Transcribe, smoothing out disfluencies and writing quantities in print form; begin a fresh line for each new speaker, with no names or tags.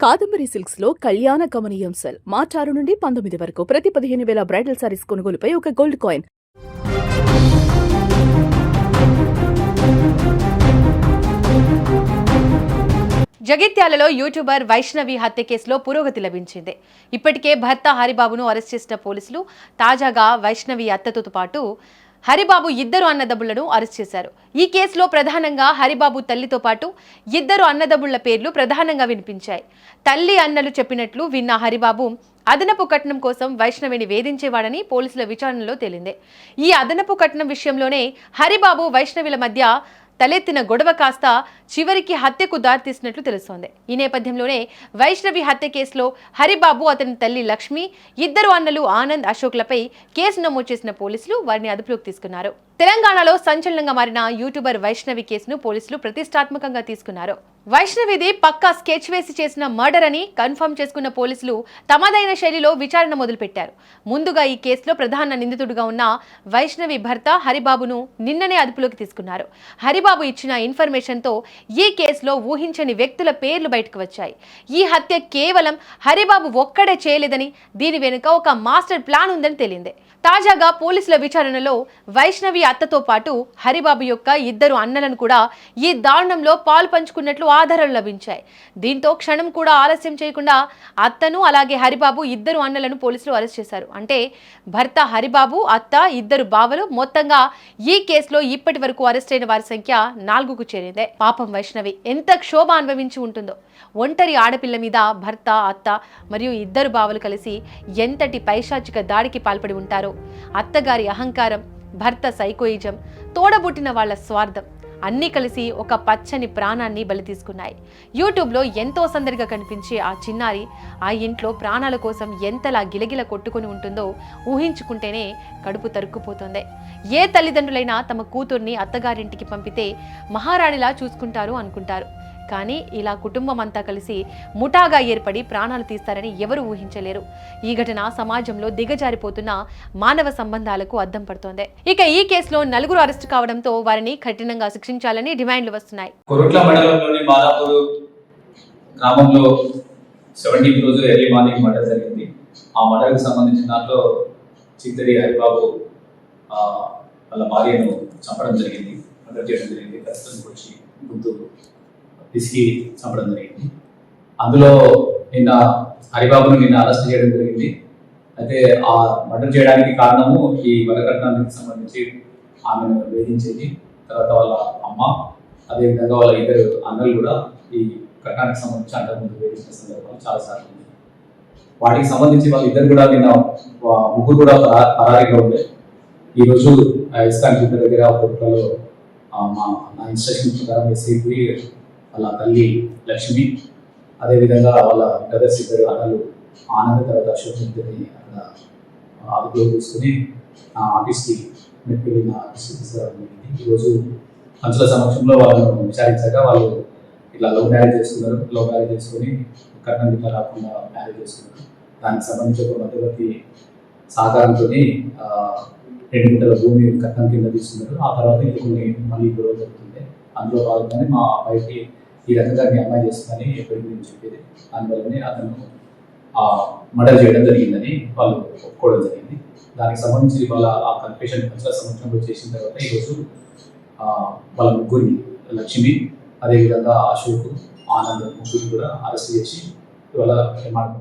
Kadambari silks లో కళ్యాణ గమనీయం cell మార్చి 6 నుండి 19 వరకు ప్రతి 15,000 బ్రైడల్ సారీస్ కొనుగోలుపై ఒక గోల్డ్ కాయిన్.
జగిత్యాలలో యూట్యూబర్ వైష్ణవి హత్య కేసులో పురోగతి లభించింది. ఇప్పటికే భర్త హరిబాబును అరెస్ట్ చేసిన పోలీసులు తాజాగా వైష్ణవి హత్యతో పాటు హరిబాబు ఇద్దరు అన్నదమ్ములను అరెస్ట్ చేశారు. ఈ కేసులో ప్రధానంగా హరిబాబు తల్లితో పాటు ఇద్దరు అన్నదమ్ముళ్ల పేర్లు ప్రధానంగా వినిపించాయి. తల్లి అన్నలు చెప్పినట్లు విన్న హరిబాబు అదనపు కట్నం కోసం వైష్ణవిని వేధించేవాడని పోలీసుల విచారణలో తేలింది. ఈ అదనపు కట్నం విషయంలోనే హరిబాబు వైష్ణవిల మధ్య తలెత్తిన గొడవ కాస్త చివరికి హత్యకు దారితీసినట్లు తెలుస్తోంది. ఈ నేపథ్యంలోనే వైష్ణవి హత్య కేసులో హరిబాబు, అతని తల్లి లక్ష్మి, ఇద్దరు అన్నలు ఆనంద్, అశోక్లపై కేసు నమోదు చేసిన పోలీసులు వారిని అదుపులోకి తీసుకున్నారు. తెలంగాణలో సంచలనంగా మారిన యూట్యూబర్ వైష్ణవి కేసును పోలీసులు ప్రతిష్టాత్మకంగా తీసుకున్నారు. వైష్ణవిది పక్కా స్కెచ్ వేసి చేసిన మర్డర్ అని కన్ఫర్మ్ చేసుకున్న పోలీసులు తమదైన శైలిలో విచారణ మొదలుపెట్టారు. ముందుగా ఈ కేసులో ప్రధాన నిందితుడిగా ఉన్న వైష్ణవి భర్త హరిబాబును నిన్ననే అదుపులోకి తీసుకున్నారు. హరిబాబు ఇచ్చిన ఇన్ఫర్మేషన్తో ఈ కేసులో ఊహించని వ్యక్తుల పేర్లు బయటకు వచ్చాయి. ఈ హత్య కేవలం హరిబాబు ఒక్కడే చేయలేదని, దీని వెనుక ఒక మాస్టర్ ప్లాన్ ఉందని తేలింది. తాజాగా పోలీసుల విచారణలో వైష్ణవి అత్తతో పాటు హరిబాబు యొక్క ఇద్దరు అన్నలను కూడా ఈ దారుణంలో పాలు పంచుకున్నట్లు ఆధారాలు లభించాయి. దీంతో క్షణం కూడా ఆలస్యం చేయకుండా అత్తను అలాగే హరిబాబు ఇద్దరు అన్నలను పోలీసులు అరెస్ట్ చేశారు. అంటే భర్త హరిబాబు, అత్త, ఇద్దరు బావలు, మొత్తంగా ఈ కేసులో ఇప్పటి వరకు అరెస్ట్ అయిన వారి సంఖ్య 4కు చేరిందే. పాపం వైష్ణవి ఎంత క్షోభ అనుభవించి ఉంటుందో. ఒంటరి ఆడపిల్ల మీద భర్త, అత్త మరియు ఇద్దరు బావలు కలిసి ఎంతటి పైశాచిక దాడికి పాల్పడి ఉంటారో. అత్తగారి అహంకారం, భర్త సైకోయిజం, తోడబుట్టిన వాళ్ల స్వార్థం అన్నీ కలిసి ఒక పచ్చని ప్రాణాన్ని బలి తీసుకున్నాయి. యూట్యూబ్లో ఎంతో సందడిగా కనిపించే ఆ చిన్నారి ఆ ఇంట్లో ప్రాణాల కోసం ఎంతలా గిలగిల కొట్టుకుని ఉంటుందో ఊహించుకుంటేనే కడుపు తరుక్కుపోతుంది. ఏ తల్లిదండ్రులైనా తమ కూతుర్ని అత్తగారింటికి పంపితే మహారాణిలా చూసుకుంటారు అనుకుంటారు. కానీ ఇలా కుటుంబం అంతా కలిసి ముఠాగా ఏర్పడి ప్రాణాలు తీస్తారని ఎవరు ఊహించలేరు. ఈ ఘటన సమాజంలో దిగజారిపోతున్న మానవ సంబంధాలకు అద్దం పడుతోంది. ఇక ఈ కేసులో 4 అరెస్టు కావడంతో వారిని కఠినంగా శిక్షించాలని డిమాండ్లు వస్తున్నాయి.
కొరుట్ల మండలంలోని మాదాపూర్ గ్రామంలో 17 రోజు ఎర్లీ మార్నింగ్ మర్డర్ జరిగింది. ఆ మర్డర్కి సంబంధించిన దాంట్లో చిత్తడి హరిబాబు వాళ్ళ భార్యను చంపడం జరిగింది, మర్డర్ చేయడం జరిగింది. ప్రస్తుతం వచ్చి గుంటూరు పిసికి చంపడం జరిగింది. అందులో నిన్న హరిబాబును అరెస్ట్ చేయడం జరిగింది. అయితే ఆ మర్డర్ చేయడానికి కారణము ఈ వరకట్నానికి సంబంధించి ఆమెను వేధించేది, తర్వాత వాళ్ళ అమ్మ, అదేవిధంగా వాళ్ళ ఇద్దరు అన్నలు కూడా ఈ కట్నానికి సంబంధించి అంతకుముందు వేధించిన సందర్భాలు చాలాసార్లు ఉంది. వాటికి సంబంధించి వాళ్ళ ఇద్దరు కూడా నిన్న ముగ్గురు కూడా పరారీగా ఉండే. ఈరోజు ఇస్కాన్ జిల్లా దగ్గర కోర్టులలో నా ఇన్స్ట్రక్షన్ ప్రకారం ఎస్ఐపి వాళ్ళ తల్లి లక్ష్మి, అదేవిధంగా వాళ్ళ బ్రదర్స్ ఇద్దరు అన్నలు ఆనంద్, తర్వాత అశోక్ ఇద్దరిని అక్కడ అదుపులో తీసుకుని ఆఫీస్కి వెళ్ళిన ఆఫీస్కి తీసుకురావడం జరిగింది. ఈరోజు పంచుల సమక్షంలో వాళ్ళను విచారించాక వాళ్ళు ఇట్లా లవ్ మ్యారేజ్ చేసుకుని కట్నం ఇట్లా రాకుండా మ్యారేజ్ చేసుకున్నారు. దానికి సంబంధించి ఒక మధ్యవర్తి సహకారంతో 2 గుంటల భూమి కట్నం కింద తీసుకున్నారు. ఆ తర్వాత ఇది కొన్ని మళ్ళీ గొడవ జరుగుతుంది. అందులో భాగంగానే మా అబ్బాయికి ఈ రకంగా మీ అమ్మాయి చేస్తుందని ఎప్పటికీ నేను చెప్పేది. దానివల్లనే అతను మర్డర్ చేయడం జరిగిందని వాళ్ళు ఒప్పుకోవడం జరిగింది. దానికి సంబంధించి వాళ్ళ ఆ కన్ఫెషన్ పంచుల సమక్షంలో చేసిన తర్వాత ఈరోజు వాళ్ళ ముగ్గురిని, లక్ష్మి, అదేవిధంగా అశోక్, ఆనంద్ ముగ్గురిని కూడా అరెస్ట్ చేసి ఇవాళ రిమాండ్